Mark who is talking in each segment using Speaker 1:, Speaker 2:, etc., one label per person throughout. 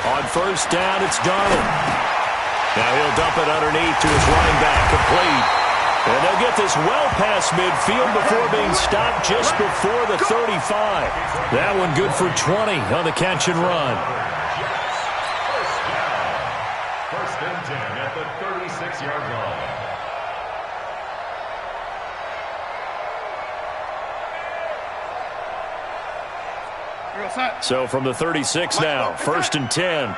Speaker 1: On first down, it's Darnold. Now he'll dump it underneath to his running back, complete. And they'll get this well past midfield before being stopped just before the 35. That one good for 20 on the catch and run.
Speaker 2: First and 10 at the 36-yard line.
Speaker 1: So from the 36 now, first and 10.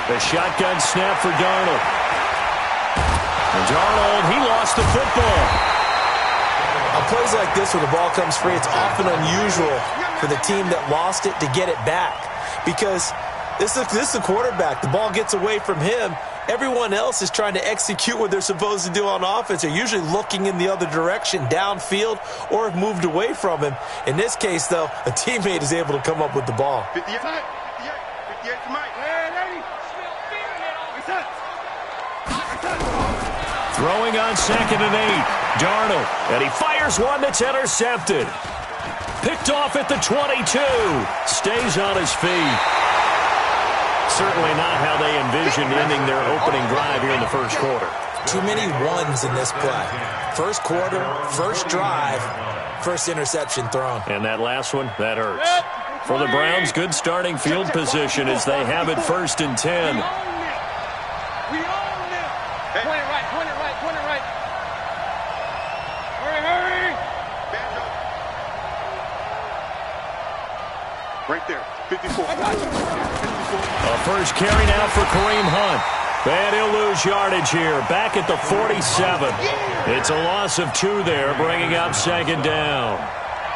Speaker 1: The shotgun snap for Darnold. And Darnold, he lost the football.
Speaker 3: On plays like this where the ball comes free, it's often unusual for the team that lost it to get it back. Because this is the quarterback. The ball gets away from him. Everyone else is trying to execute what they're supposed to do on offense. They're usually looking in the other direction, downfield, or have moved away from him. In this case, though, a teammate is able to come up with the ball.
Speaker 4: 58 to Mike.
Speaker 1: Throwing on second and 8. Darnold, and he fires one that's intercepted. Picked off at the 22. Stays on his feet. Certainly not how they envisioned ending their opening drive here in the first quarter.
Speaker 3: Too many ones in this play. First quarter, first drive, first interception thrown.
Speaker 1: And that last one, that hurts. For the Browns, good starting field position as they have it first and 10.
Speaker 4: Right there, 54.
Speaker 1: A first carry now for Kareem Hunt. And he'll lose yardage here, back at the 47. It's a loss of 2 there, bringing up second down.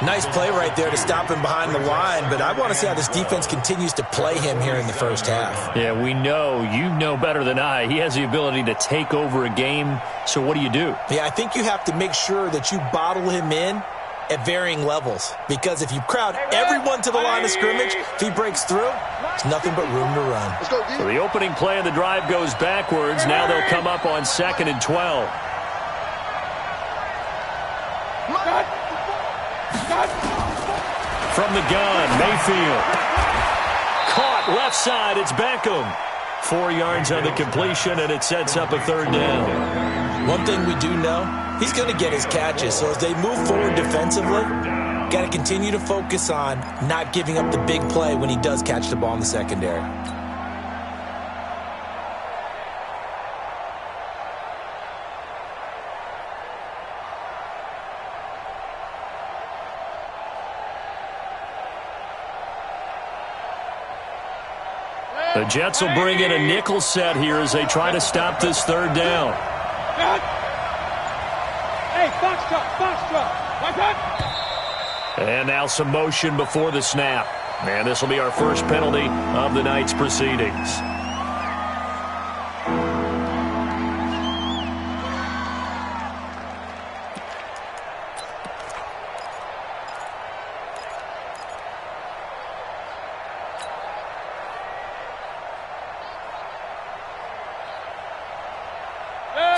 Speaker 3: Nice play right there to stop him behind the line, but I want to see how this defense continues to play him here in the first half.
Speaker 1: Yeah, we know. You know better than I. He has the ability to take over a game, so what do you do?
Speaker 3: Yeah, I think you have to make sure that you bottle him in at varying levels, because if you crowd everyone to the line of scrimmage, if he breaks through, there's nothing but room to run.
Speaker 1: So the opening play of the drive goes backwards. Now they'll come up on second and 12. From the gun, Mayfield. Caught left side, it's Beckham. 4 yards on the completion, and it sets up a third down.
Speaker 3: One thing we do know, he's going to get his catches. So as they move forward defensively, got to continue to focus on not giving up the big play when he does catch the ball in the secondary.
Speaker 1: The Jets will bring in a nickel set here as they try to stop this third down.
Speaker 5: Hey, box truck.
Speaker 1: And now some motion before the snap. And this will be our first penalty of the night's proceedings.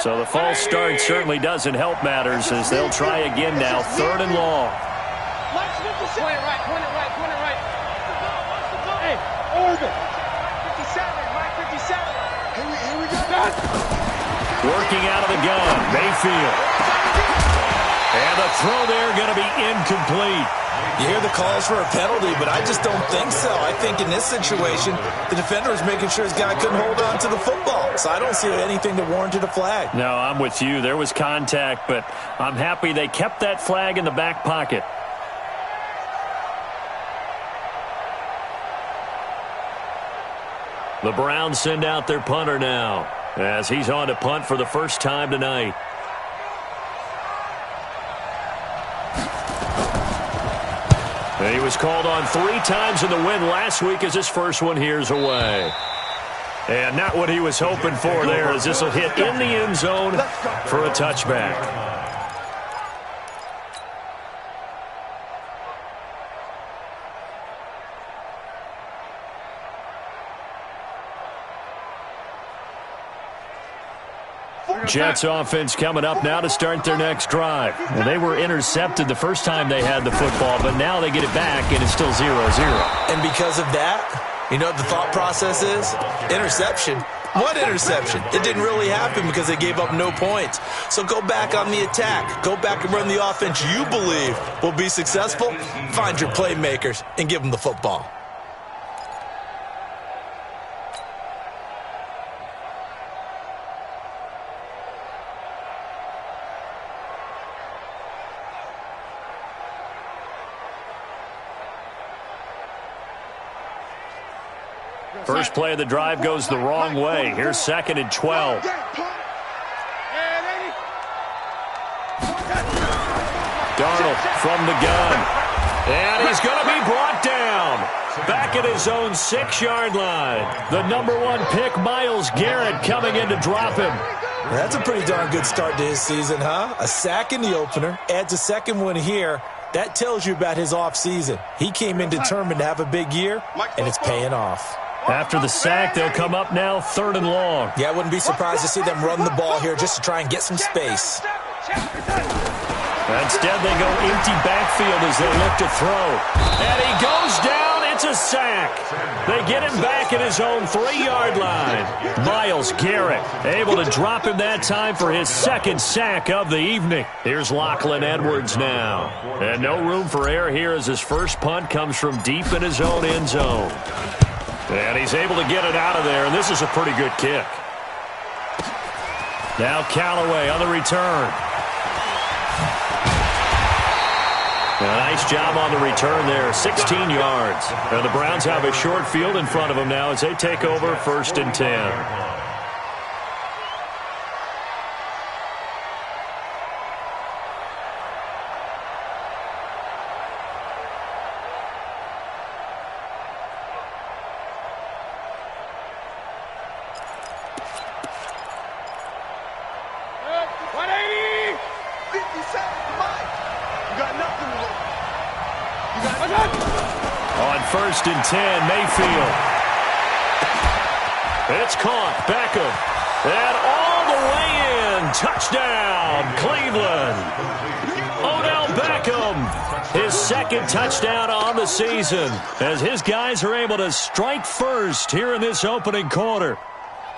Speaker 1: So the false start certainly doesn't help matters as they'll try again now, third and long.
Speaker 5: Point it right. Hey, Oregon. 57, Mike 57. Here we go.
Speaker 1: Working out of the gun, Mayfield. And the throw there going to be incomplete.
Speaker 3: You hear the calls for a penalty, but I just don't think so. I think in this situation, the defender was making sure his guy couldn't hold on to the football. So I don't see anything that warranted a flag.
Speaker 1: No, I'm with you. There was contact, but I'm happy they kept that flag in the back pocket. The Browns send out their punter now as he's on to punt for the first time tonight. He was called on 3 times in the win last week as his first one here's away. And not what he was hoping for there as this will hit in the end zone for a touchback. Jets offense coming up now to start their next drive. Well, they were intercepted the first time they had the football, but now they get it back, and it's still 0-0.
Speaker 3: And because of that, you know what the thought process is? Interception. What interception? It didn't really happen because they gave up no points. So go back on the attack. Go back and run the offense you believe will be successful. Find your playmakers and give them the football.
Speaker 1: First play of the drive goes the wrong way. Here's 2nd and 12. Darnold from the gun. And he's going to be brought down. Back at his own 6-yard line. The number 1 pick, Myles Garrett, coming in to drop him.
Speaker 3: That's a pretty darn good start to his season, huh? A sack in the opener, adds a second one here. That tells you about his offseason. He came in determined to have a big year, and it's paying off.
Speaker 1: After the sack, they'll come up now 3rd and long.
Speaker 3: Yeah, I wouldn't be surprised to see them run the ball here just to try and get some space.
Speaker 1: Instead, they go empty backfield as they look to throw. And he goes down. It's a sack. They get him back at his own 3-yard line. Myles Garrett able to drop him that time for his 2nd sack of the evening. Here's Lachlan Edwards now. And no room for error here as his first punt comes from deep in his own end zone. And he's able to get it out of there, and this is a pretty good kick. Now Callaway on the return. A nice job on the return there, 16 yards. And the Browns have a short field in front of them now as they take over 1st and 10. On 1st and 10, Mayfield. It's caught. Beckham. And all the way in. Touchdown, Cleveland. Odell Beckham. His 2nd touchdown on the season as his guys are able to strike first here in this opening quarter.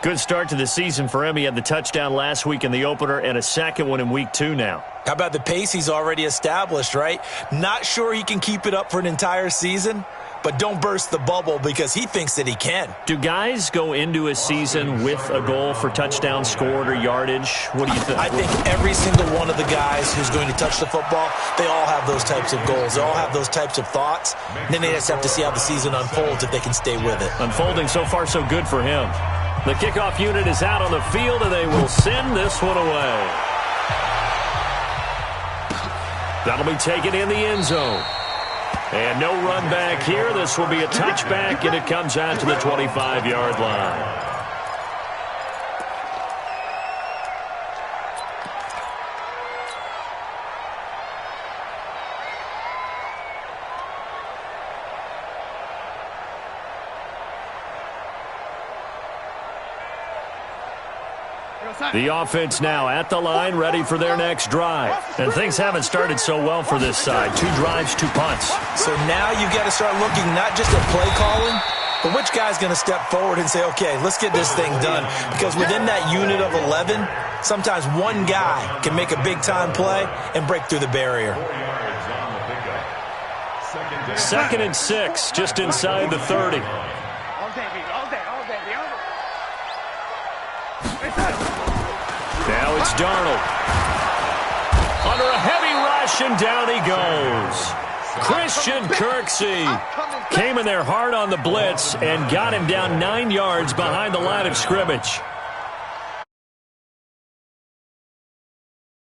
Speaker 1: Good start to the season for him. He had the touchdown last week in the opener and a 2nd one in week 2 now.
Speaker 3: How about the pace he's already established, right? Not sure he can keep it up for an entire season, but don't burst the bubble because he thinks that he can.
Speaker 1: Do guys go into a season with a goal for touchdowns scored or yardage? What do you think?
Speaker 3: I think every single one of the guys who's going to touch the football, they all have those types of goals. They all have those types of thoughts. And then they just have to see how the season unfolds if they can stay with it.
Speaker 1: Unfolding so far so good for him. The kickoff unit is out on the field, and they will send this one away. That'll be taken in the end zone. And no run back here. This will be a touchback, and it comes out to the 25-yard line. The offense now at the line, ready for their next drive. And things haven't started so well for this side. 2 drives, 2 punts.
Speaker 3: So now you've got to start looking not just at play calling, but which guy's going to step forward and say, okay, let's get this thing done. Because within that unit of 11, sometimes one guy can make a big-time play and break through the barrier.
Speaker 1: 2nd and 6, just inside the 30. Now it's Darnold. Under a heavy rush, and down he goes. Christian Kirksey came in there hard on the blitz and got him down 9 yards behind the line of scrimmage.